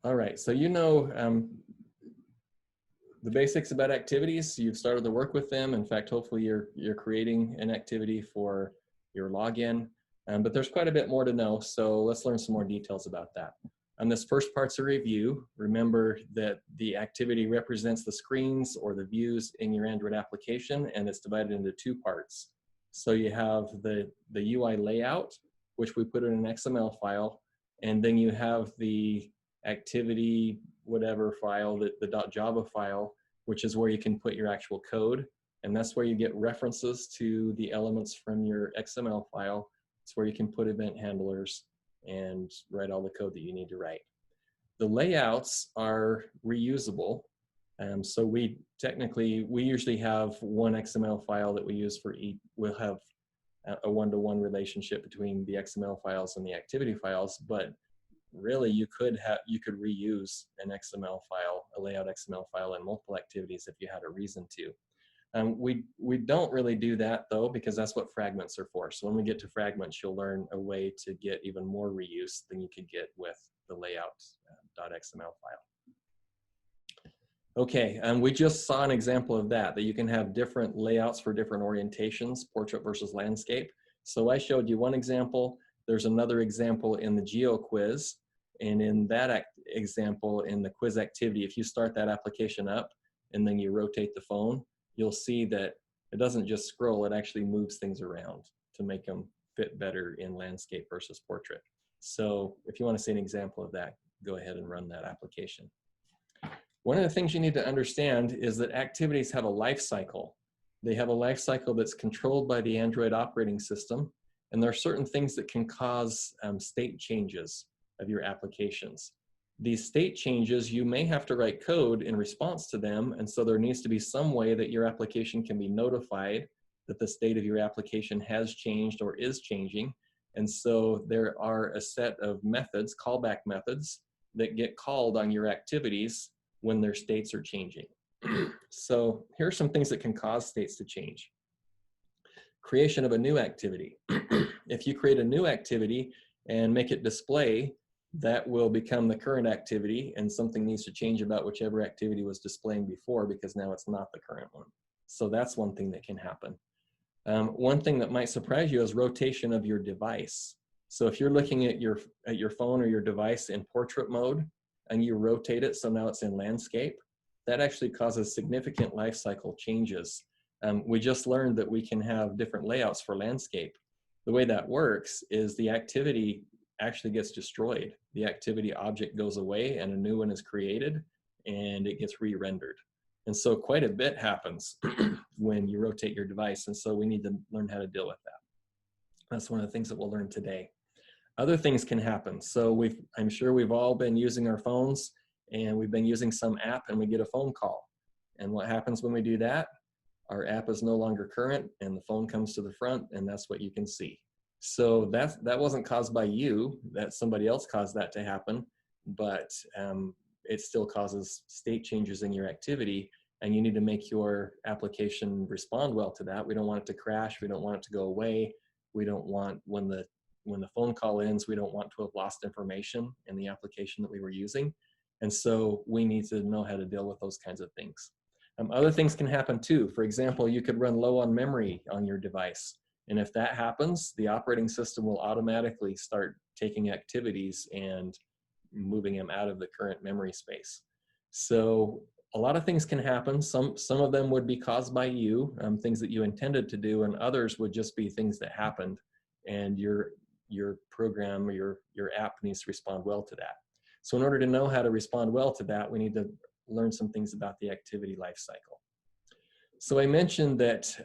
All right, so you know the basics about activities. You've started to work with them. In fact, hopefully you're creating an activity for your login, but there's quite a bit more to know. So let's learn some more details about that. On this first part's a review. Remember that the activity represents the screens or the views in your Android application, and it's divided into two parts. So you have the UI layout, which we put in an XML file, and then you have the activity whatever file, the .java file, which is where you can put your actual code. And that's where you get references to the elements from your XML file. It's where you can put event handlers and write all the code that you need to write. The layouts are reusable. So we usually have one XML file that we use for each. We'll have a one-to-one relationship between the XML files and the activity files, but really you could reuse an XML file, a layout XML file in multiple activities if you had a reason to. We don't really do that though, because that's what fragments are for. So when we get to fragments, you'll learn a way to get even more reuse than you could get with the layout.xml file. Okay, we just saw an example of that you can have different layouts for different orientations, portrait versus landscape. So I showed you one example. There's another example in the Geo quiz. And in that example, in the quiz activity, if you start that application up and then you rotate the phone, you'll see that it doesn't just scroll, it actually moves things around to make them fit better in landscape versus portrait. So if you want to see an example of that, go ahead and run that application. One of the things you need to understand is that activities have a life cycle. They have a life cycle that's controlled by the Android operating system, and there are certain things that can cause state changes of your applications. These state changes, you may have to write code in response to them, and so there needs to be some way that your application can be notified that the state of your application has changed or is changing. And so there are a set of methods, callback methods, that get called on your activities when their states are changing. So here are some things that can cause states to change. Creation of a new activity. If you create a new activity and make it display, that will become the current activity, and something needs to change about whichever activity was displaying before, because now it's not the current one. So that's one thing that can happen. One thing that might surprise you is rotation of your device. So if you're looking at your phone or your device in portrait mode and you rotate it so now it's in landscape, that actually causes significant life cycle changes. We just learned that we can have different layouts for landscape. The way that works is the activity actually gets destroyed. The activity object goes away and a new one is created and it gets re-rendered. And so quite a bit happens when you rotate your device, and so we need to learn how to deal with that. That's one of the things that we'll learn today. Other things can happen. So I'm sure we've all been using our phones and we've been using some app and we get a phone call. And what happens when we do that? Our app is no longer current and the phone comes to the front, and that's what you can see. So that wasn't caused by you, that somebody else caused that to happen, but it still causes state changes in your activity, and you need to make your application respond well to that. We don't want it to crash. We don't want it to go away. We don't want, when the phone call ends, we don't want to have lost information in the application that we were using. And so we need to know how to deal with those kinds of things. Other things can happen too. For example, you could run low on memory on your device. And if that happens, the operating system will automatically start taking activities and moving them out of the current memory space. So a lot of things can happen. Some of them would be caused by you, things that you intended to do, and others would just be things that happened, and your program or your app needs to respond well to that. So in order to know how to respond well to that, we need to learn some things about the activity lifecycle. So I mentioned that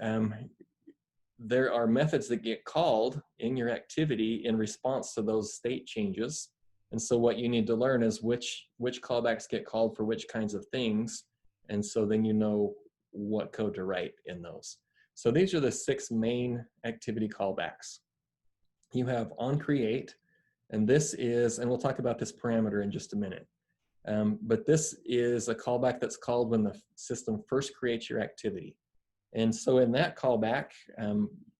there are methods that get called in your activity in response to those state changes. And so what you need to learn is which callbacks get called for which kinds of things. And so then you know what code to write in those. So these are the 6 main activity callbacks. You have onCreate, and this is, and we'll talk about this parameter in just a minute. But this is a callback that's called when the system first creates your activity. And so in that callback,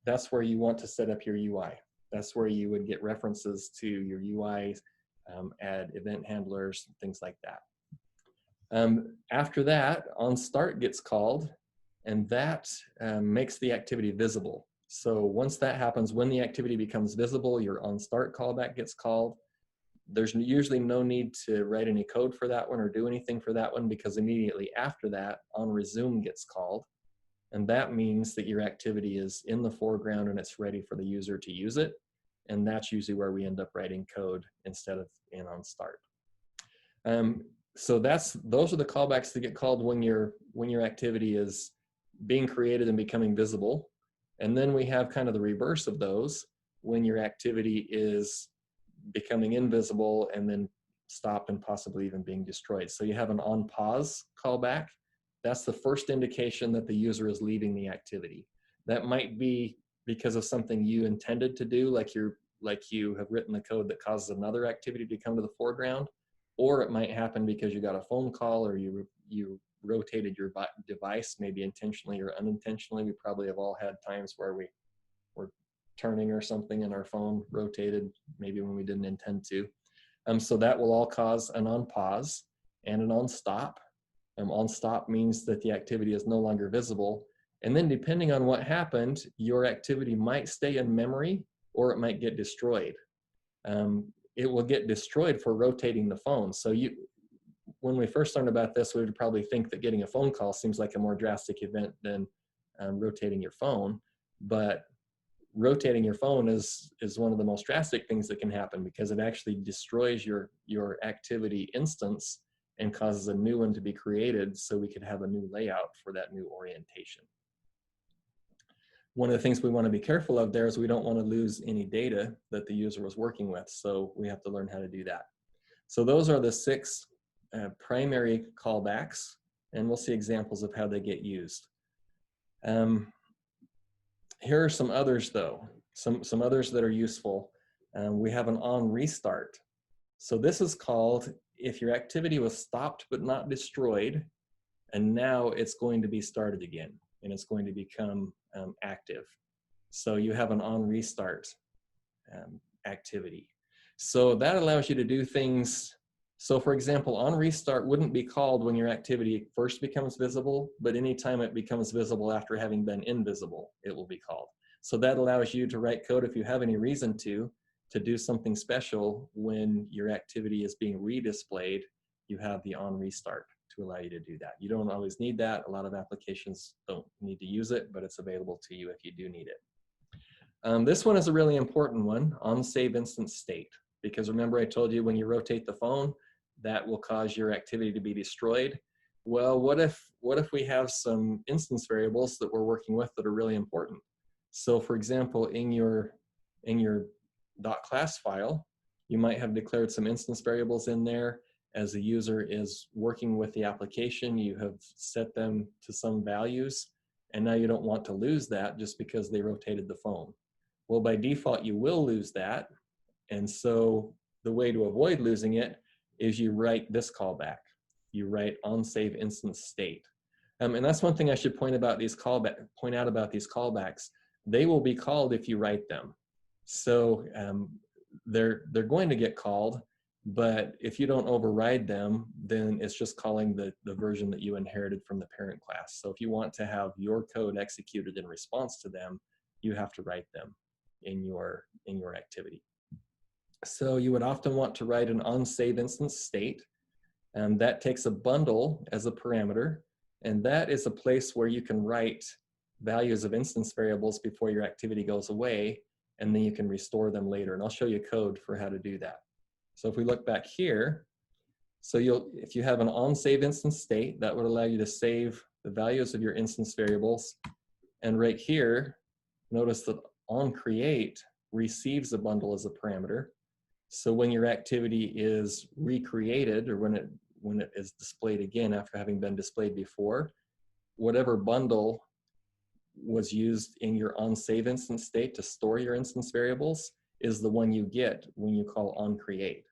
that's where you want to set up your UI. That's where you would get references to your UI add event handlers, things like that. After that, onStart gets called, and that makes the activity visible. So once that happens, when the activity becomes visible, your onStart callback gets called. There's usually no need to write any code for that one or do anything for that one, because immediately after that, onResume gets called. And that means that your activity is in the foreground and it's ready for the user to use it. And that's usually where we end up writing code instead of in onStart. So those are the callbacks that get called when your activity is being created and becoming visible. And then we have kind of the reverse of those, when your activity is becoming invisible and then stopped and possibly even being destroyed. So you have an onPause callback. That's the first indication that the user is leaving the activity. That might be because of something you intended to do, like you have written the code that causes another activity to come to the foreground, or it might happen because you got a phone call or you rotated your device, maybe intentionally or unintentionally. We probably have all had times where we were turning or something and our phone rotated, maybe when we didn't intend to. So that will all cause an onPause and an onStop. OnStop means that the activity is no longer visible. And then depending on what happened, your activity might stay in memory or it might get destroyed. It will get destroyed for rotating the phone. So when we first learned about this, we would probably think that getting a phone call seems like a more drastic event than rotating your phone. But rotating your phone is one of the most drastic things that can happen, because it actually destroys your activity instance and causes a new one to be created so we could have a new layout for that new orientation. One of the things we want to be careful of there is we don't want to lose any data that the user was working with, so we have to learn how to do that. So those are the 6 primary callbacks, and we'll see examples of how they get used. Here are some others though, some others that are useful. We have an onRestart. So this is called if your activity was stopped but not destroyed, and now it's going to be started again, and it's going to become active. So you have an onRestart activity. So that allows you to do things. So for example, onRestart wouldn't be called when your activity first becomes visible, but anytime it becomes visible after having been invisible, it will be called. So that allows you to write code, if you have any reason to do something special when your activity is being redisplayed. You have the onRestart to allow you to do that. You don't always need that. A lot of applications don't need to use it, but it's available to you if you do need it. This one is a really important one, onSaveInstanceState, because remember I told you when you rotate the phone, that will cause your activity to be destroyed. Well, what if we have some instance variables that we're working with that are really important? So for example, in your .class file, you might have declared some instance variables in there. As the user is working with the application, you have set them to some values, and now you don't want to lose that just because they rotated the phone. Well, by default, you will lose that. And so the way to avoid losing it is you write this callback. You write onSaveInstanceState. And that's one thing I should point out about these callbacks. They will be called if you write them. So they're going to get called, but if you don't override them, then it's just calling the version that you inherited from the parent class. So if you want to have your code executed in response to them, you have to write them in your activity. So you would often want to write an onSaveInstanceState, and that takes a bundle as a parameter, and that is a place where you can write values of instance variables before your activity goes away, and then you can restore them later. And I'll show you code for how to do that. So if we look back here, so if you have an onSaveInstanceState, that would allow you to save the values of your instance variables. And right here, notice that onCreate receives a bundle as a parameter. So when your activity is recreated, or when it is displayed again after having been displayed before, whatever bundle was used in your onSaveInstanceState to store your instance variables is the one you get when you call onCreate.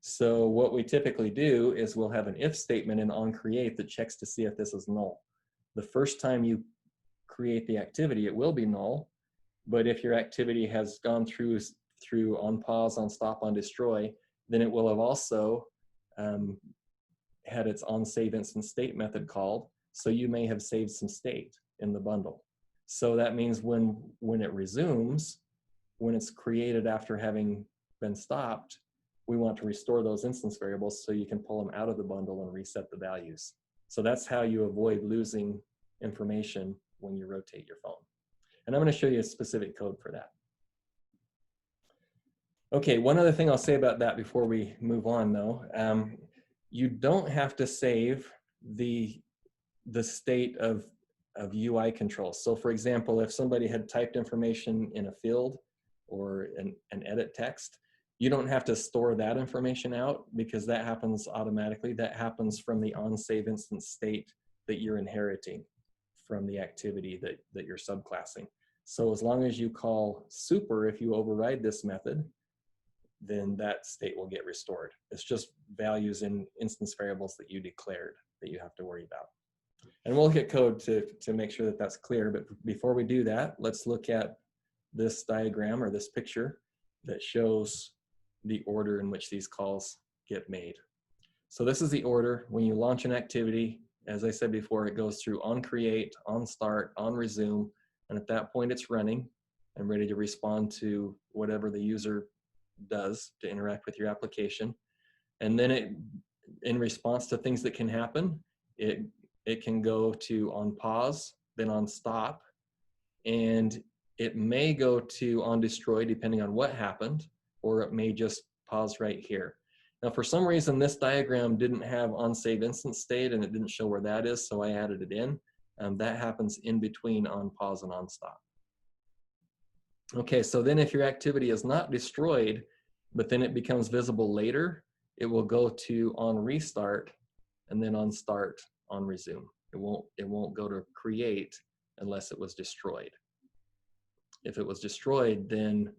So what we typically do is we'll have an if statement in onCreate that checks to see if this is null. The first time you create the activity, it will be null, but if your activity has gone through onPause, onStop, onDestroy, then it will have also had its onSaveInstantState method called. So you may have saved some state in the bundle. So that means when it resumes, when it's created after having been stopped, we want to restore those instance variables so you can pull them out of the bundle and reset the values. So that's how you avoid losing information when you rotate your phone. And I'm going to show you a specific code for that. Okay, one other thing I'll say about that before we move on though, you don't have to save the state of UI controls. So for example, if somebody had typed information in a field or an edit text, you don't have to store that information out because that happens automatically. That happens from the onSaveInstantState that you're inheriting from the activity that you're subclassing. So as long as you call super, if you override this method, then that state will get restored. It's just values in instance variables that you declared that you have to worry about. And we'll look at code to make sure that that's clear. But before we do that, let's look at this diagram or this picture that shows the order in which these calls get made. So this is the order. When you launch an activity, as I said before, it goes through onCreate, onStart, onResume, and at that point it's running and ready to respond to whatever the user does to interact with your application. And then it, in response to things that can happen, it can go to onPause, then onStop, and it may go to onDestroy depending on what happened, or it may just pause right here. Now, for some reason, this diagram didn't have onSaveInstantState and it didn't show where that is, so I added it in. That happens in between onPause and onStop. Okay, so then if your activity is not destroyed, but then it becomes visible later, it will go to onRestart and then onStart, onResume. It won't go to create unless it was destroyed. If it was destroyed, then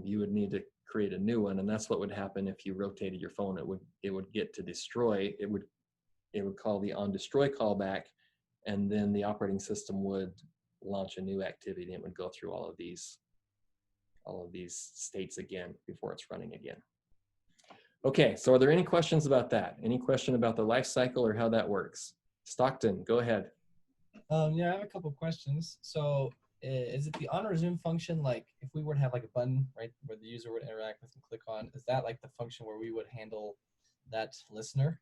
you would need to create a new one, and that's what would happen if you rotated your phone. It would get to destroy. It would call the onDestroy callback, and then the operating system would launch a new activity, and it would go through all of these states again before it's running again. Okay, so are there any questions about that? Any question about the life cycle or how that works? Stockton, go ahead. Yeah, I have a couple of questions. So is it the onResume function, like if we were to have like a button, right, where the user would interact with and click on, is that like the function where we would handle that listener?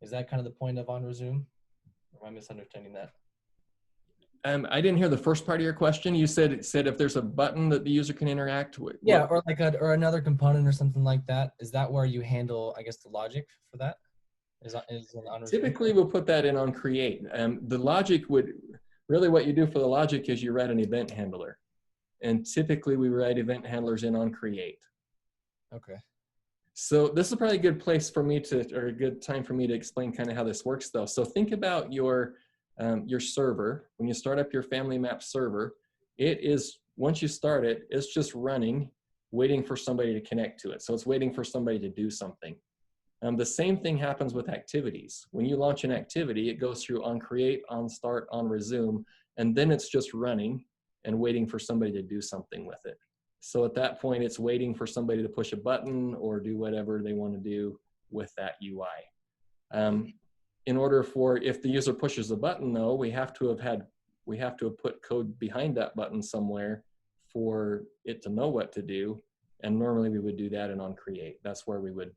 Is that kind of the point of onResume? Or am I misunderstanding that? I didn't hear the first part of your question. You said if there's a button that the user can interact with. Yeah, or like or another component or something like that. Is that where you handle, I guess, the logic for that? Is on Typically, we'll put that in onCreate. The logic would, really what you do for the logic is you write an event handler. And typically we write event handlers in onCreate. Okay. So this is probably a good place for me or a good time for me to explain kind of how this works though. So think about your server. When you start up your Family Map server, it is, once you start it, it's just running, waiting for somebody to connect to it. So it's waiting for somebody to do something. The same thing happens with activities. When you launch an activity, it goes through onCreate, onStart, onResume, and then it's just running and waiting for somebody to do something with it. So at that point, it's waiting for somebody to push a button or do whatever they want to do with that UI. In order for, if the user pushes a button though, we have to have put code behind that button somewhere for it to know what to do. And normally we would do that in onCreate. That's where we would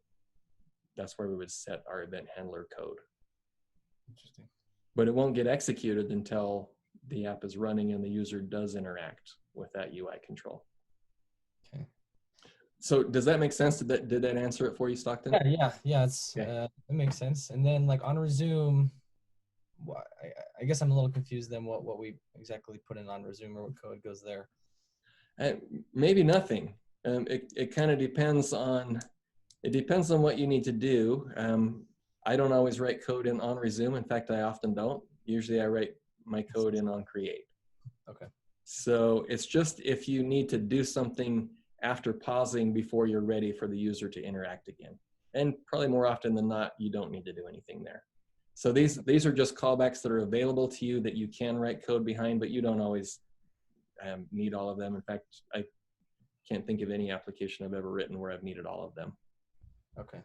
set our event handler code. Interesting. But it won't get executed until the app is running and the user does interact with that UI control. Okay. So does that make sense? Did that answer it for you, Stockton? Yeah. It's it makes sense. And then like onResume, I guess I'm a little confused then what we exactly put in onResume or what code goes there. Maybe nothing. It kind of depends on. It depends on what you need to do. I don't always write code in onResume. In fact, I often don't. Usually I write my code in onCreate. Okay. So it's just if you need to do something after pausing before you're ready for the user to interact again. And probably more often than not, you don't need to do anything there. So these are just callbacks that are available to you that you can write code behind, but you don't always need all of them. In fact, I can't think of any application I've ever written where I've needed all of them. Okay.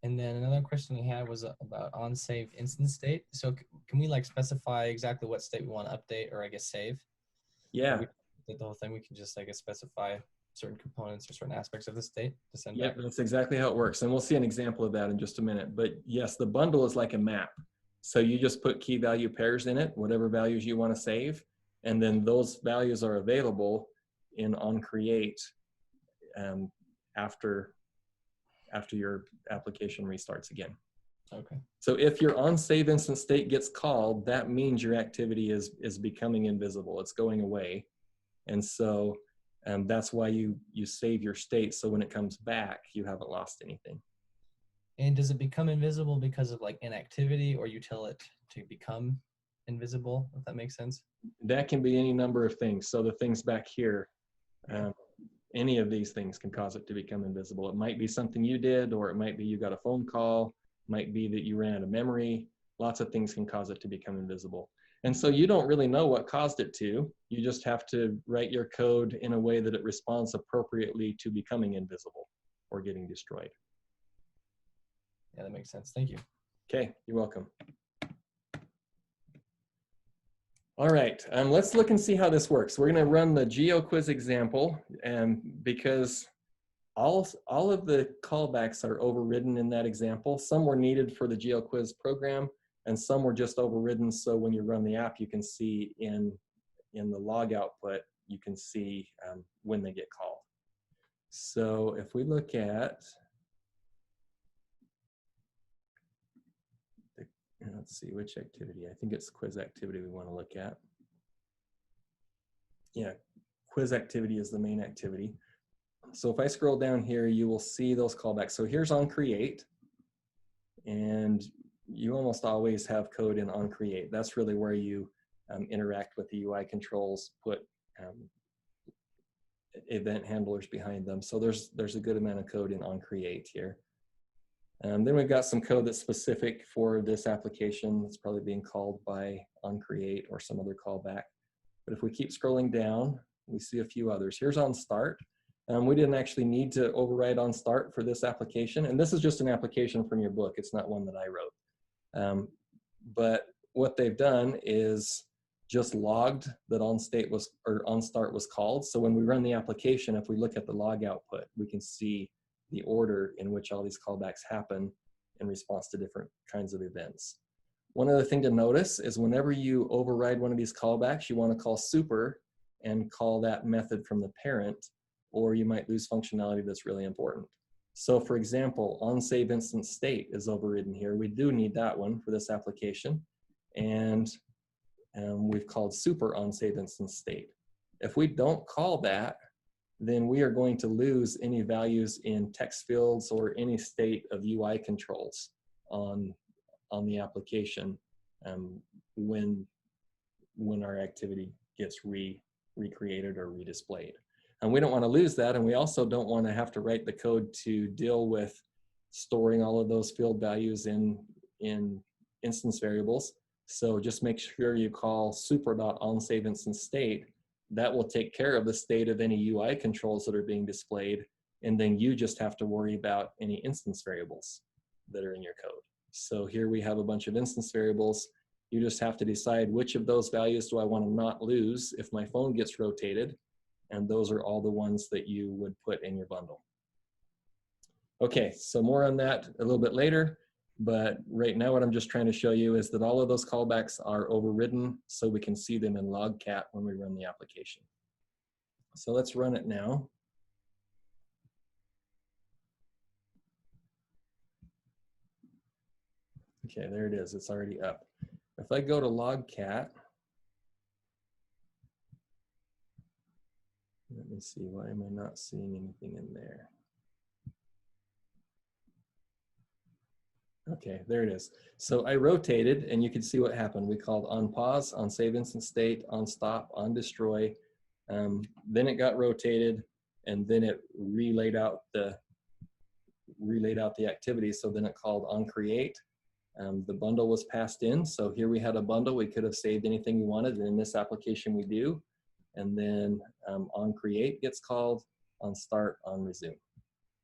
And then another question we had was about on-save instance state. So can we like specify exactly what state we want to update or I guess save? Yeah. Or we did the whole thing. We can just I guess specify certain components or certain aspects of the state to send Yep, back. that's exactly how it works. And we'll see an example of that in just a minute. But yes, the bundle is like a map. So you just put key value pairs in it, whatever values you want to save. And then those values are available in onCreate after your application restarts again. Okay. So if your on-save instance state gets called, that means your activity is becoming invisible. It's going away. And so that's why you save your state, so when it comes back, you haven't lost anything. And does it become invisible because of like inactivity, or you tell it to become invisible, if that makes sense? That can be any number of things. So the things back here, any of these things can cause it to become invisible. It might be something you did, or it might be you got a phone call, might be that you ran out of memory. Lots of things can cause it to become invisible. And so you don't really know what caused it to. You just have to write your code in a way that it responds appropriately to becoming invisible or getting destroyed. Yeah, that makes sense. Thank you. Okay, you're welcome. All right, let's look and see how this works. We're going to run the GeoQuiz example, because all of the callbacks are overridden in that example. Some were needed for the GeoQuiz program, and some were just overridden, so when you run the app, you can see in the log output, you can see when they get called. So if we look at, let's see, which activity? I think it's quiz activity we want to look at. Yeah, quiz activity is the main activity. So if I scroll down here, you will see those callbacks. So here's onCreate, and you almost always have code in onCreate. That's really where you interact with the UI controls, put event handlers behind them. So there's a good amount of code in onCreate here. Then we've got some code that's specific for this application. It's probably being called by onCreate or some other callback. But if we keep scrolling down, we see a few others. Here's onStart. We didn't actually need to override onStart for this application. And this is just an application from your book. It's not one that I wrote. But what they've done is just logged that onStart was called. So when we run the application, if we look at the log output, we can see the order in which all these callbacks happen in response to different kinds of events. One other thing to notice is whenever you override one of these callbacks, you want to call super and call that method from the parent, or you might lose functionality that's really important. So for example, onSave instance state is overridden here. We do need that one for this application. And we've called super onSave instance state. If we don't call that, then we are going to lose any values in text fields or any state of UI controls on the application when our activity gets recreated or redisplayed. And we don't want to lose that, and we also don't want to have to write the code to deal with storing all of those field values in instance variables. So just make sure you call super.onSaveInstanceState. That will take care of the state of any UI controls that are being displayed, and then you just have to worry about any instance variables that are in your code. So here we have a bunch of instance variables. You just have to decide which of those values do I want to not lose if my phone gets rotated, and those are all the ones that you would put in your bundle. Okay, so more on that a little bit later. But right now what I'm just trying to show you is that all of those callbacks are overridden, so we can see them in Logcat when we run the application. So let's run it now. Okay, there it is. It's already up. If I go to Logcat, let me see, why am I not seeing anything in there? Okay, there it is. So I rotated, and you can see what happened. We called onPause, onSaveInstanceState, onStop, onDestroy. Then it got rotated, and then it relayed out the activity. So then it called onCreate. The bundle was passed in. So here we had a bundle. We could have saved anything we wanted, and in this application we do. and then on create gets called, on start, on resume.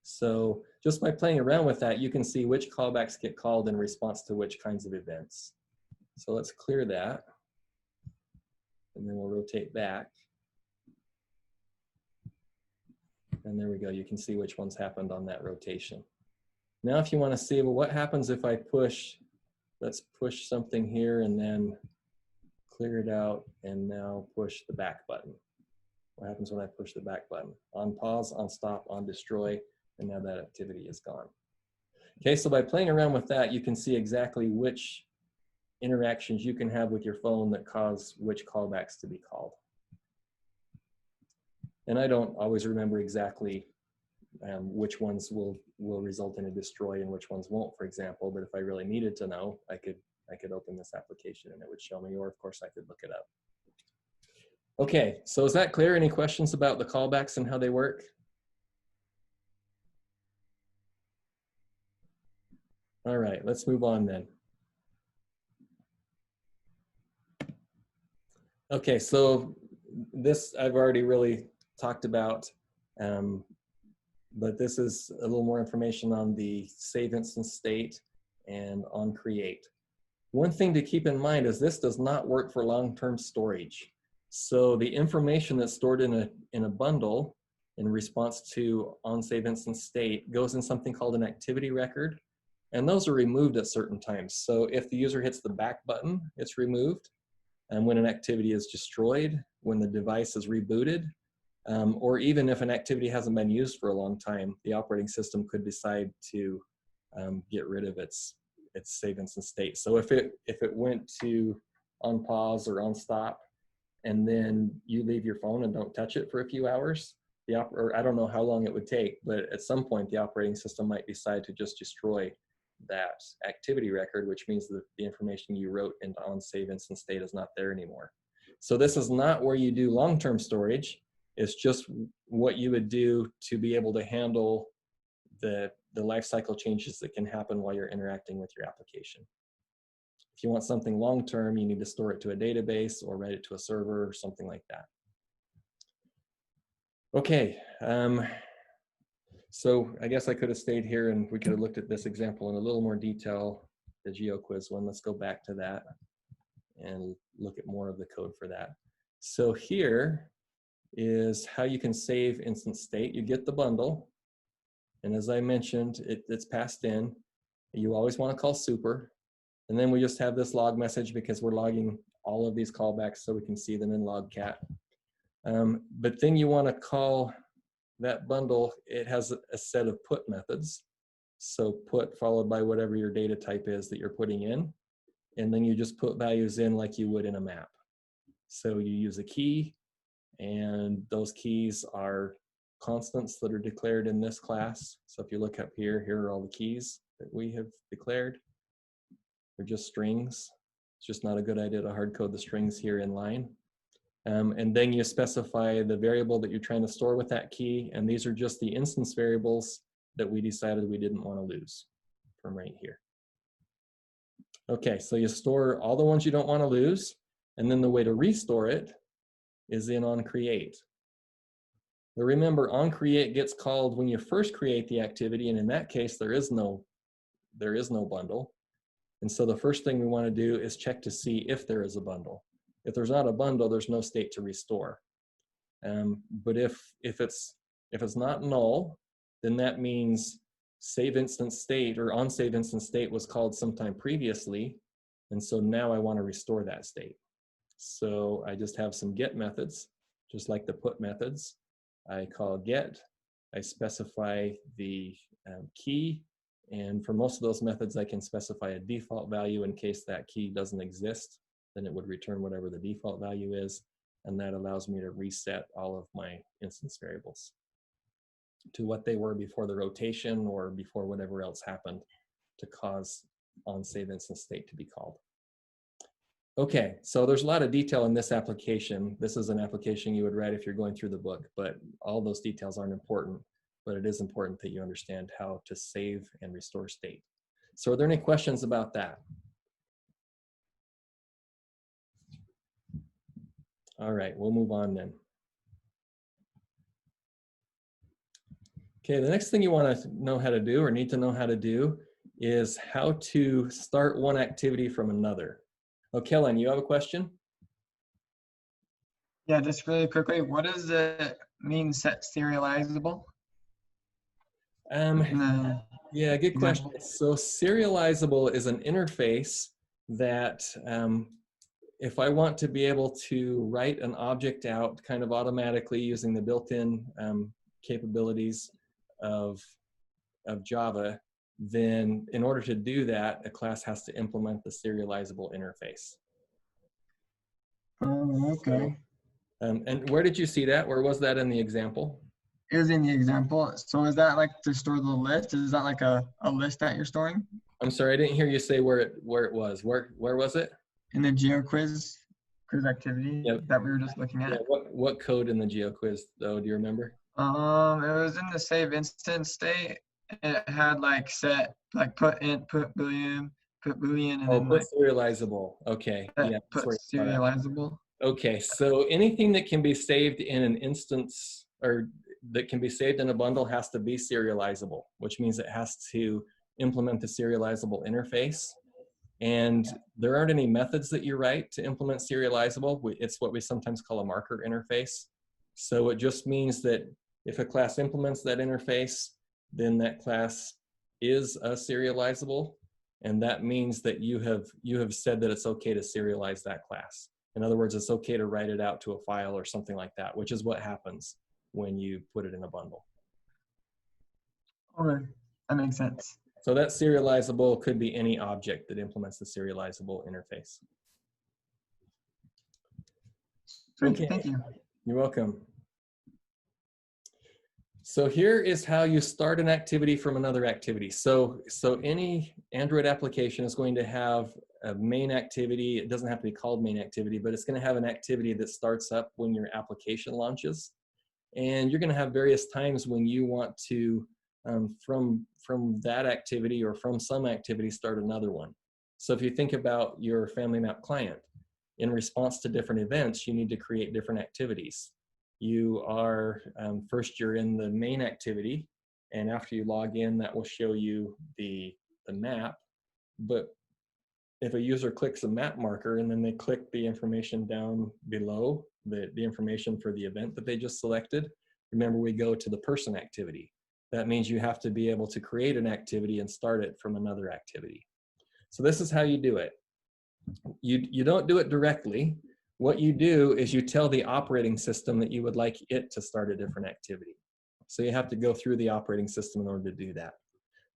So just by playing around with that, you can see which callbacks get called in response to which kinds of events. So let's clear that, and then we'll rotate back. And there we go. You can see which ones happened on that rotation. Now, if you want to see, well, what happens if I push, let's push something here and then clear it out and now push the back button. What happens when I push the back button? On pause, on stop, on destroy, and now that activity is gone. Okay, so by playing around with that, you can see exactly which interactions you can have with your phone that cause which callbacks to be called. And I don't always remember exactly which ones will result in a destroy and which ones won't, for example, but if I really needed to know, I could open this application and it would show me, or of course I could look it up. Okay, so is that clear? Any questions about the callbacks and how they work? All right, let's move on then. Okay, so this I've already really talked about, but this is a little more information on the save instance state and on create. One thing to keep in mind is this does not work for long-term storage. So the information that's stored in a bundle in response to on save instance state goes in something called an activity record, and those are removed at certain times. So if the user hits the back button, it's removed. And when an activity is destroyed, when the device is rebooted, or even if an activity hasn't been used for a long time, the operating system could decide to get rid of its save instance state. So if it went to on pause or on stop, and then you leave your phone and don't touch it for a few hours, or I don't know how long it would take, but at some point the operating system might decide to just destroy that activity record, which means that the information you wrote into on save instance state is not there anymore. So this is not where you do long-term storage. It's just what you would do to be able to handle the life cycle changes that can happen while you're interacting with your application. If you want something long-term, you need to store it to a database or write it to a server or something like that. Okay, so I guess I could have stayed here and we could have looked at this example in a little more detail, the GeoQuiz one. Let's go back to that and look at more of the code for that. So here is how you can save instance state. You get the bundle, and as I mentioned, it's passed in. You always want to call super, and then we just have this log message because we're logging all of these callbacks so we can see them in logcat. But then you want to call that bundle. It has a set of put methods. So put followed by whatever your data type is that you're putting in, and then you just put values in like you would in a map. So you use a key, and those keys are constants that are declared in this class. So if you look up here, here are all the keys that we have declared. They're just strings. It's just not a good idea to hard code the strings here in line. And then you specify the variable that you're trying to store with that key, and these are just the instance variables that we decided we didn't want to lose from right here. Okay, so you store all the ones you don't want to lose, and then the way to restore it is in on create. But remember, on create gets called when you first create the activity, and in that case there is no bundle. And so the first thing we want to do is check to see if there is a bundle. If there's not a bundle, there's no state to restore. But if it's not null, then that means save instance state or on save instance state was called sometime previously, and so now I want to restore that state. So I just have some get methods, just like the put methods. I call get, I specify the key, and for most of those methods I can specify a default value in case that key doesn't exist. Then it would return whatever the default value is, and that allows me to reset all of my instance variables to what they were before the rotation or before whatever else happened to cause on save instance state to be called. Okay, so there's a lot of detail in this application. This is an application you would write if you're going through the book, but all those details aren't important, but it is important that you understand how to save and restore state. So are there any questions about that? All right, we'll move on then. Okay, the next thing you want to know how to do or need to know how to do is how to start one activity from another. Oh, Kellen, you have a question? Yeah, just really quickly, what does it mean set serializable? Um, In the yeah, good question. example? So serializable is an interface that if I want to be able to write an object out kind of automatically using the built-in capabilities of Java, then in order to do that, a class has to implement the serializable interface. Oh, okay. And where did you see that? Where was that in the example? It was in the example. So is that like to store the list? Is that like a list that you're storing? I'm sorry, I didn't hear you say where it was. Where was it? In the GeoQuiz activity Yep. that we were just looking Yeah. at? What code in the GeoQuiz though? Do you remember? It was in the save instance state. It had like set, like put int, put boolean, and Oh, then put like serializable. Okay. set, Yeah, that's put where you saw that. serializable. Okay, so anything that can be saved in an instance or that can be saved in a bundle has to be serializable, which means it has to implement the serializable interface. And there aren't any methods that you write to implement serializable. It's what we sometimes call a marker interface. So it just means that if a class implements that interface, then that class is a serializable. And that means that you have said that it's okay to serialize that class. In other words, it's okay to write it out to a file or something like that, which is what happens when you put it in a bundle. Okay, that makes sense. So that serializable could be any object that implements the serializable interface. Sweet, Okay, thank you. you're welcome. So here is how you start an activity from another activity. So any Android application is going to have a main activity. It doesn't have to be called main activity, but it's going to have an activity that starts up when your application launches. And you're going to have various times when you want to, from that activity or from some activity, start another one. So if you think about your Family Map client, in response to different events, you need to create different activities. You are, first you're in the main activity, and after you log in, that will show you the map. But if a user clicks a map marker and then they click the information down below, the information for the event that they just selected, remember we go to the person activity. That means you have to be able to create an activity and start it from another activity. So this is how you do it. You don't do it directly. What you do is you tell the operating system that you would like it to start a different activity. So you have to go through the operating system in order to do that.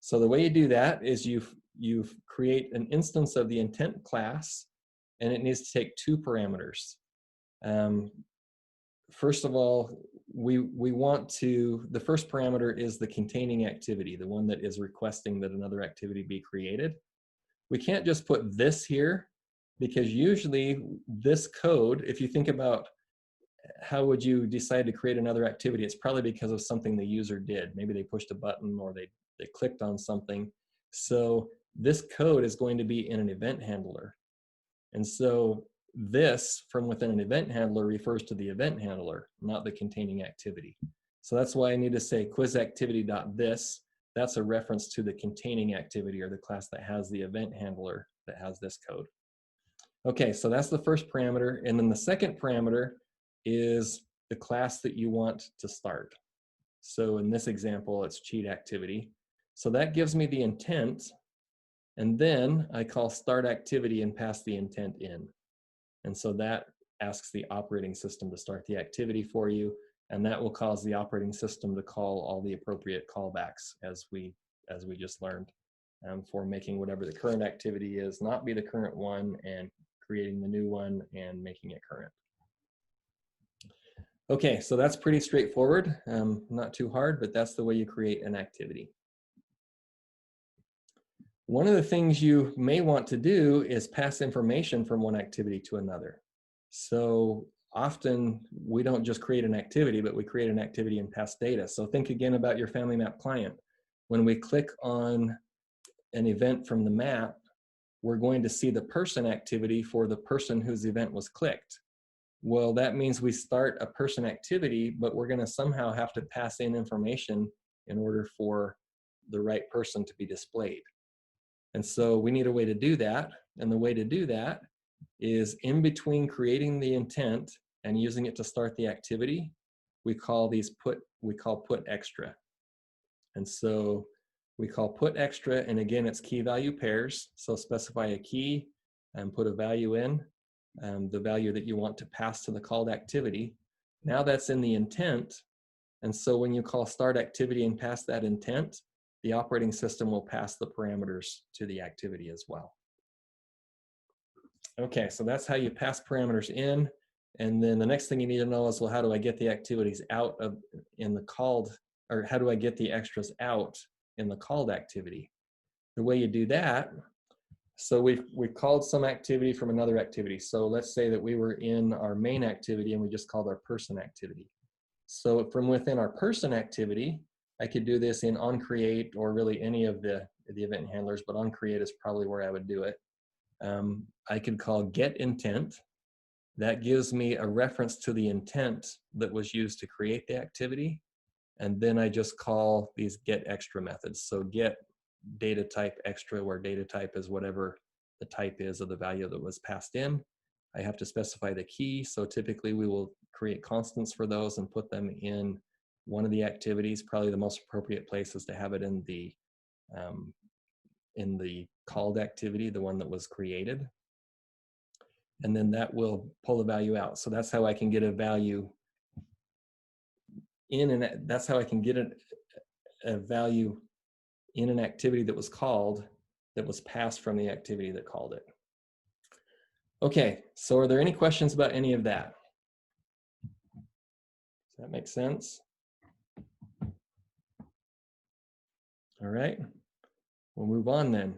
So the way you do that is you create an instance of the intent class, and it needs to take two parameters. First of all, we want to, the first parameter is the containing activity, the one that is requesting that another activity be created. We can't just put this here, because usually this code, if you think about how would you decide to create another activity, it's probably because of something the user did. Maybe they pushed a button or they clicked on something. So this code is going to be in an event handler. And so this from within an event handler refers to the event handler, not the containing activity. So that's why I need to say quizActivity.this. That's a reference to the containing activity, or the class that has the event handler that has this code. Okay, so that's the first parameter. And then the second parameter is the class that you want to start. So in this example, it's cheat activity. So that gives me the intent. And then I call start activity and pass the intent in. And so that asks the operating system to start the activity for you. And that will cause the operating system to call all the appropriate callbacks, as we just learned, for making whatever the current activity is not be the current one, and creating the new one and making it current. Okay, so that's pretty straightforward, not too hard, but that's the way you create an activity. One of the things you may want to do is pass information from one activity to another. So often we don't just create an activity, but we create an activity and pass data. So think again about your Family Map client. When we click on an event from the map, we're going to see the person activity for the person whose event was clicked. Well, that means we start a person activity, but we're going to somehow have to pass in information in order for the right person to be displayed. And so we need a way to do that. And the way to do that is in between creating the intent and using it to start the activity, we call put extra. And so we call put extra, and again, it's key value pairs. So specify a key and put a value in, the value that you want to pass to the called activity. Now that's in the intent. And so when you call start activity and pass that intent, the operating system will pass the parameters to the activity as well. Okay, so that's how you pass parameters in. And then the next thing you need to know is, well, how do I get the activities out of in the called, or how do I get the extras out in the called activity? The way you do that, so we've called some activity from another activity. So let's say that we were in our main activity and we just called our person activity. So from within our person activity, I could do this in onCreate or really any of the event handlers, but onCreate is probably where I would do it. I could call get intent. That gives me a reference to the intent that was used to create the activity. And then I just call these get extra methods. So get data type extra, where data type is whatever the type is of the value that was passed in. I have to specify the key. So typically we will create constants for those and put them in one of the activities. Probably the most appropriate place is to have it in the called activity, the one that was created. And then that will pull the value out. So that's how I can get a value in, and that's how I can get a value in an activity that was called, that was passed from the activity that called it. Okay, so are there any questions about any of that? Does that make sense? All right, we'll move on then.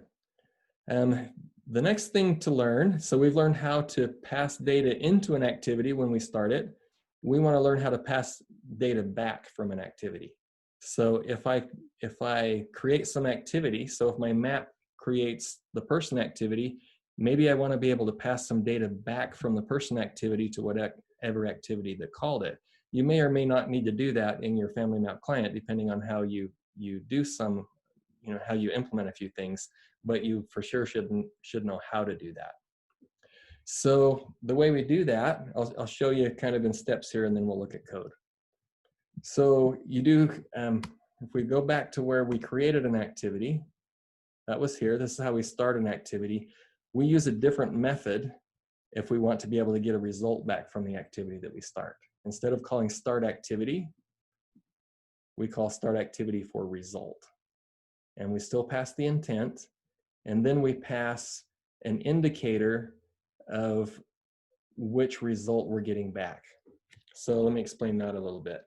The next thing to learn, so we've learned how to pass data into an activity when we start it. We want to learn how to pass data back from an activity. So if I create some activity, so if my map creates the person activity, maybe I want to be able to pass some data back from the person activity to whatever activity that called it. You may or may not need to do that in your Family Map client, depending on how you do some, how you implement a few things, but you for sure should know how to do that. So the way we do that, I'll show you kind of in steps here, and then we'll look at code. So you do, if we go back to where we created an activity, that was here. This is how we start an activity. We use a different method if we want to be able to get a result back from the activity that we start. Instead of calling start activity, we call start activity for result. And we still pass the intent, and then we pass an indicator of which result we're getting back. So let me explain that a little bit.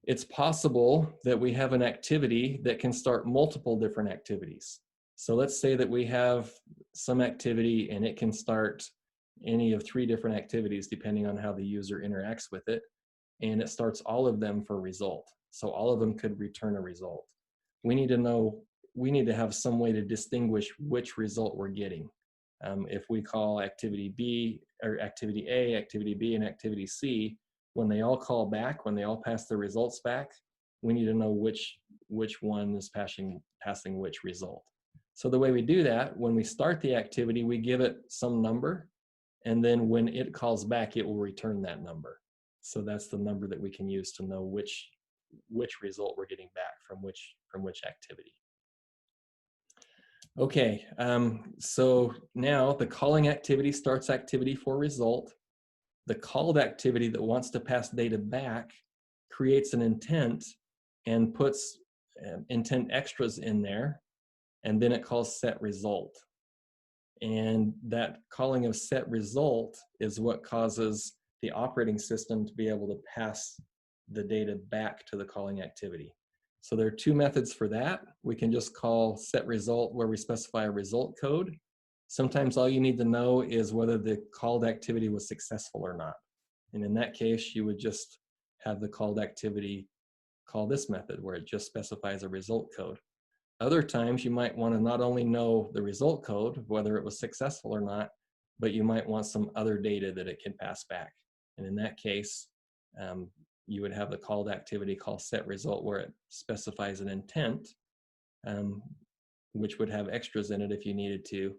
It's possible that we have an activity that can start multiple different activities. So let's say that we have some activity and it can start any of 3 different activities depending on how the user interacts with it, and it starts all of them for result. So all of them could return a result. We need to have some way to distinguish which result we're getting. If we call activity B, or activity A, activity B, and activity C, when they all call back, when they all pass the results back, we need to know which one is passing which result. So the way we do that, when we start the activity, we give it some number, and then when it calls back, it will return that number. So that's the number that we can use to know which result we're getting back from which activity. Okay, so now the calling activity starts activity for result. The called activity that wants to pass data back creates an intent and puts intent extras in there, and then it calls set result. And that calling of set result is what causes the operating system to be able to pass the data back to the calling activity. So there are 2 methods for that. We can just call set result, where we specify a result code. Sometimes all you need to know is whether the called activity was successful or not. And in that case, you would just have the called activity call this method, where it just specifies a result code. Other times you might want to not only know the result code, whether it was successful or not, but you might want some other data that it can pass back. And in that case, you would have the called activity call set result, where it specifies an intent, which would have extras in it if you needed to.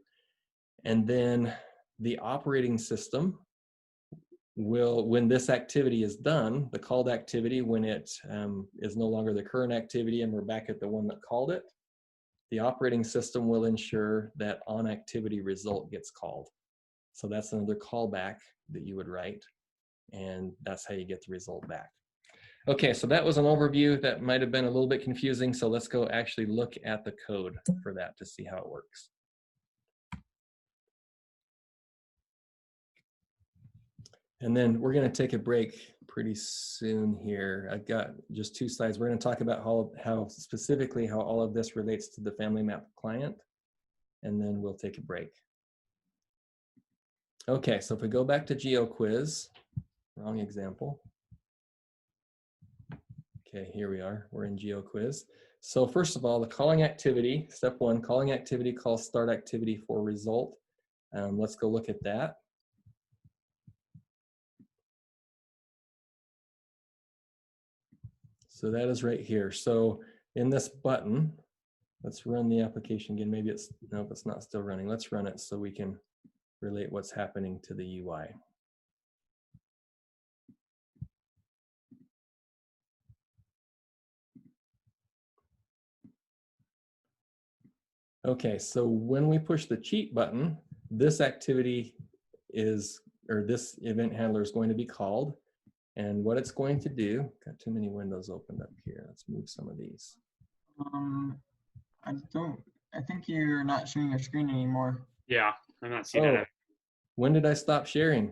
And then the operating system will, when this activity is done, the called activity, when it is no longer the current activity and we're back at the one that called it, the operating system will ensure that on activity result gets called. So that's another callback that you would write, and that's how you get the result back. Okay, so that was an overview that might have been a little bit confusing. So let's go actually look at the code for that to see how it works. And then we're going to take a break pretty soon here. I've got just 2 slides. We're going to talk about how specifically how all of this relates to the Family Map client, and then we'll take a break. Okay, so if we go back to GeoQuiz, wrong example. Okay, here we are. We're in GeoQuiz. So first of all, the calling activity, step 1, calling activity calls start activity for result. Let's go look at that. So that is right here. So in this button, let's run the application again. Maybe it's, nope, it's not still running. Let's run it so we can relate what's happening to the UI. Okay, so when we push the cheat button, this activity is, or this event handler is going to be called. And what it's going to do, got too many windows opened up here. Let's move some of these. I think you're not sharing your screen anymore. Yeah, I'm not seeing it. A When did I stop sharing?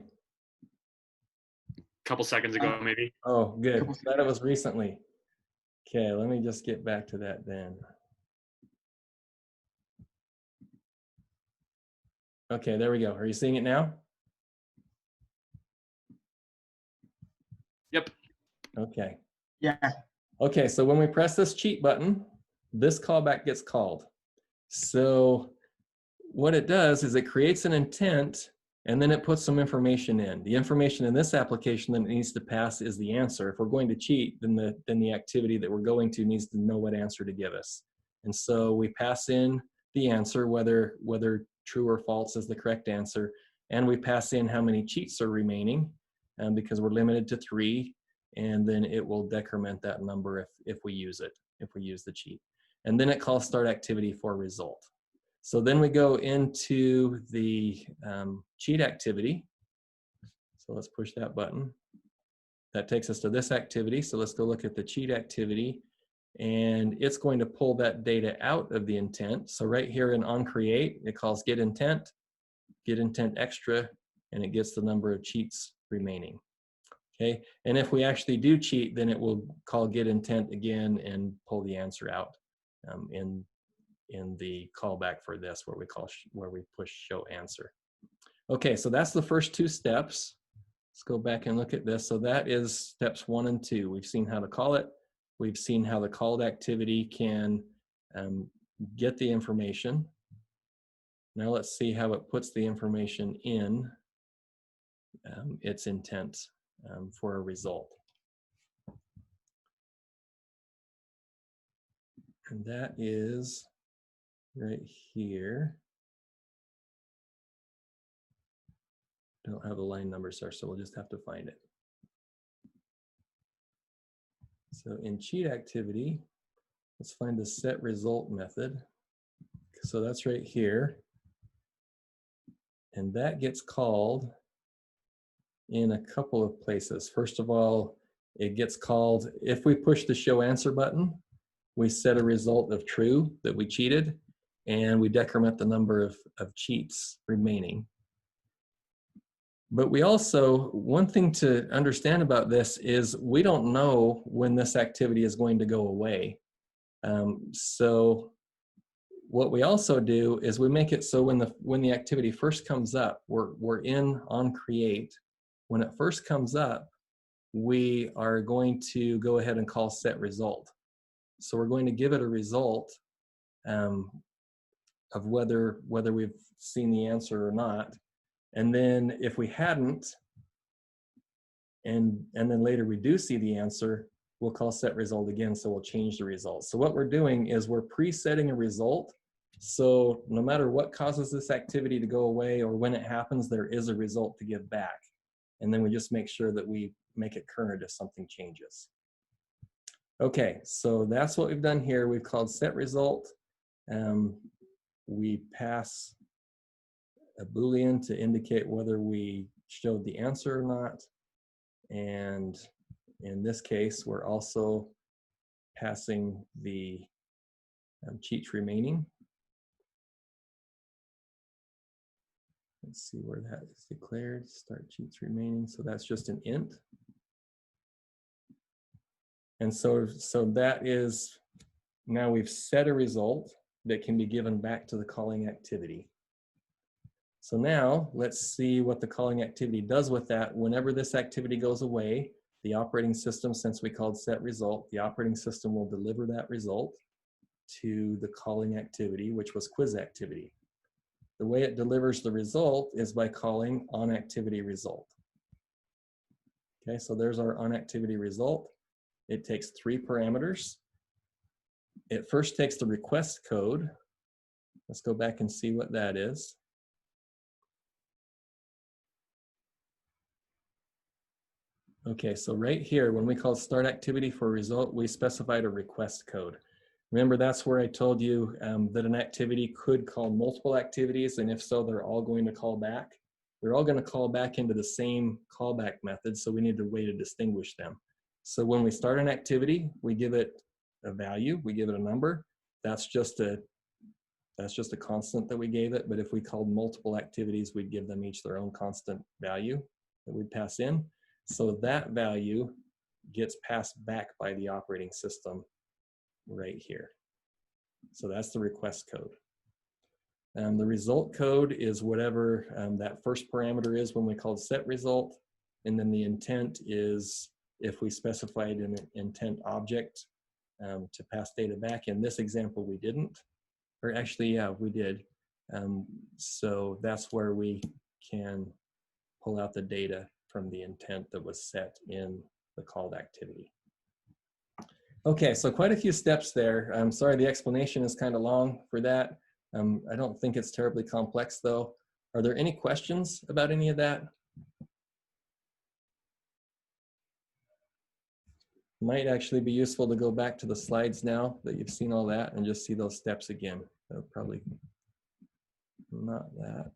couple seconds ago, maybe. Oh, good. Glad it was recently. Okay, let me just get back to that then. Okay, there we go. Are you seeing it now? Yep. Okay. Yeah. Okay, so when we press this cheat button, this callback gets called. So what it does is it creates an intent, and then it puts some information in. The information in this application that it needs to pass is the answer. If we're going to cheat, then the activity that we're going to needs to know what answer to give us. And so we pass in the answer, whether true or false is the correct answer, and we pass in how many cheats are remaining, because we're limited to 3, and then it will decrement that number if we use it, if we use the cheat. And then it calls start activity for result. So then we go into the cheat activity. So let's push that button. That takes us to this activity. So let's go look at the cheat activity, and it's going to pull that data out of the intent. So right here in onCreate, it calls get intent extra, and it gets the number of cheats remaining. Okay, and if we actually do cheat, then it will call get intent again and pull the answer out in the callback for this, where we push show answer. Okay, so that's the first 2 steps. Let's go back and look at this. So that is steps 1 and 2. We've seen how to call it. We've seen how the called activity can get the information. Now let's see how it puts the information in its intent for a result. And that is right here. Don't have the line numbers there, so we'll just have to find it. So in cheat activity, let's find the set result method. So that's right here. And that gets called in a couple of places. First of all, it gets called, if we push the show answer button, we set a result of true, that we cheated, and we decrement the number of cheats remaining. But we also, one thing to understand about this is we don't know when this activity is going to go away. So what we also do is we make it so when the activity first comes up, we're in onCreate. When it first comes up, we are going to go ahead and call set result. So we're going to give it a result of whether we've seen the answer or not. And then if we hadn't, and then later we do see the answer, we'll call set result again, so we'll change the result. So what we're doing is we're presetting a result, so no matter what causes this activity to go away or when it happens, there is a result to give back. And then we just make sure that we make it current if something changes. Okay, so that's what we've done here. We've called set result. We pass a Boolean to indicate whether we showed the answer or not. And in this case, we're also passing the cheats remaining. Let's see where that is declared. Start cheats remaining. So that's just an int. And so that is, now we've set a result that can be given back to the calling activity. So now let's see what the calling activity does with that. Whenever this activity goes away, the operating system, since we called set result, the operating system will deliver that result to the calling activity, which was quiz activity. The way it delivers the result is by calling onActivity result. Okay, so there's our onActivity result. It takes 3 parameters. It first takes the request code. Let's go back and see what that is. Okay, so right here, when we call start activity for result, we specified a request code. Remember, that's where I told you that an activity could call multiple activities, and if so, they're all going to call back. They're all going to call back into the same callback method, so we need a way to distinguish them. So when we start an activity, we give it a value, we give it a number. That's just a constant that we gave it, but if we called multiple activities, we'd give them each their own constant value that we'd pass in. So that value gets passed back by the operating system right here. So that's the request code. The result code is whatever that first parameter is when we called set result, and then the intent is if we specified an intent object to pass data back. In this example, we didn't, or actually, yeah, we did. So that's where we can pull out the data from the intent that was set in the called activity. Okay, so quite a few steps there. I'm sorry the explanation is kind of long for that. I don't think it's terribly complex though. Are there any questions about any of that? Might actually be useful to go back to the slides now that you've seen all that and just see those steps again. Probably not that.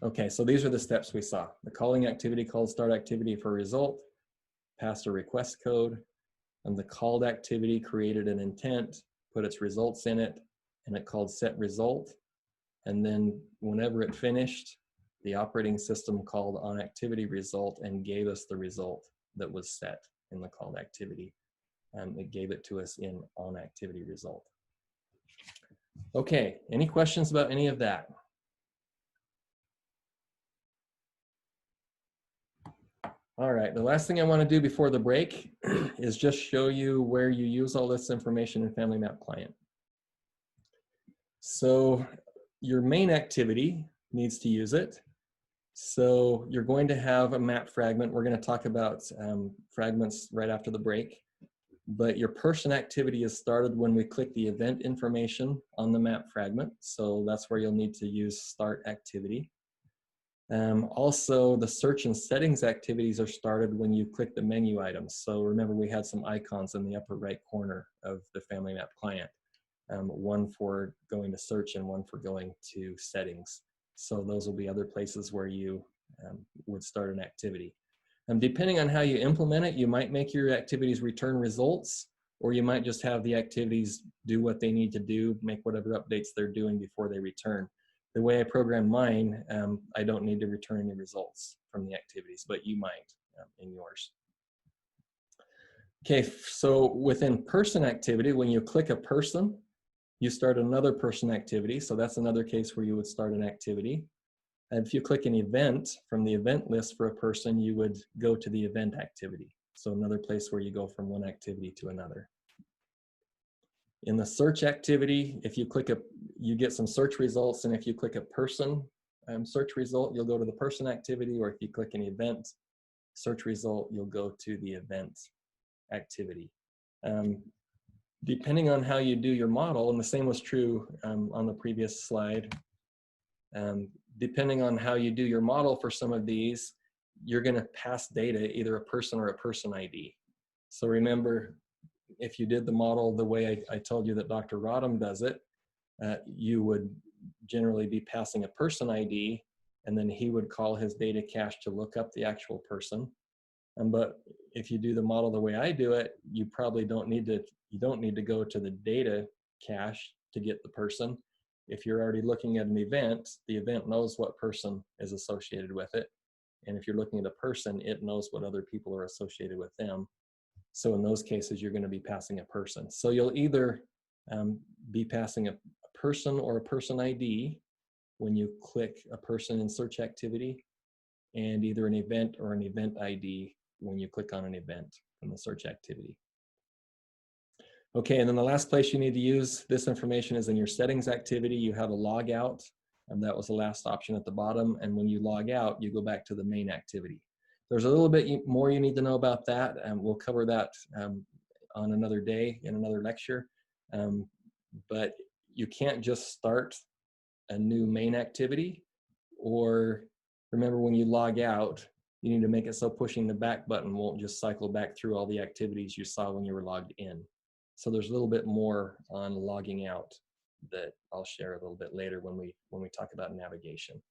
Okay, so these are the steps we saw. The calling activity called start activity for result, passed a request code, and the called activity created an intent, put its results in it, and it called set result. And then whenever it finished, the operating system called onActivity result and gave us the result that was set in the called activity. And it gave it to us in onActivity result. Okay, any questions about any of that? All right, the last thing I want to do before the break is just show you where you use all this information in FamilyMap Client. So your main activity needs to use it. So you're going to have a map fragment. We're going to talk about fragments right after the break. But your person activity is started when we click the event information on the map fragment. So that's where you'll need to use start activity. Also, the search and settings activities are started when you click the menu items. So remember, we had some icons in the upper right corner of the FamilyMap client, one for going to search and one for going to settings. So those will be other places where you would start an activity. Depending on how you implement it, you might make your activities return results, or you might just have the activities do what they need to do, make whatever updates they're doing before they return. The way I program mine, I don't need to return any results from the activities, but you might in yours. Okay, so within person activity, when you click a person, you start another person activity. So that's another case where you would start an activity. And if you click an event from the event list for a person, you would go to the event activity. So another place where you go from one activity to another. In the search activity, if you click you get some search results, and if you click a person search result, you'll go to the person activity, or if you click an event search result, you'll go to the event activity. Depending on how you do your model, and the same was true on the previous slide, depending on how you do your model for some of these, you're going to pass data, either a person or a person ID. So remember, if you did the model the way I told you that Dr. Rodham does it, you would generally be passing a person ID, and then he would call his data cache to look up the actual person. But if you do the model the way I do it, you probably don't need to go to the data cache to get the person. If you're already looking at an event, the event knows what person is associated with it. And if you're looking at a person, it knows what other people are associated with them. So in those cases, you're going to be passing a person. So you'll either be passing a person or a person ID when you click a person in search activity, and either an event or an event ID when you click on an event from the search activity. Okay, and then the last place you need to use this information is in your settings activity. You have a log out, and that was the last option at the bottom. And when you log out, you go back to the main activity. There's a little bit more you need to know about that, and we'll cover that on another day in another lecture. But you can't just start a new main activity, or remember, when you log out, you need to make it so pushing the back button won't just cycle back through all the activities you saw when you were logged in. So there's a little bit more on logging out that I'll share a little bit later when we talk about navigation.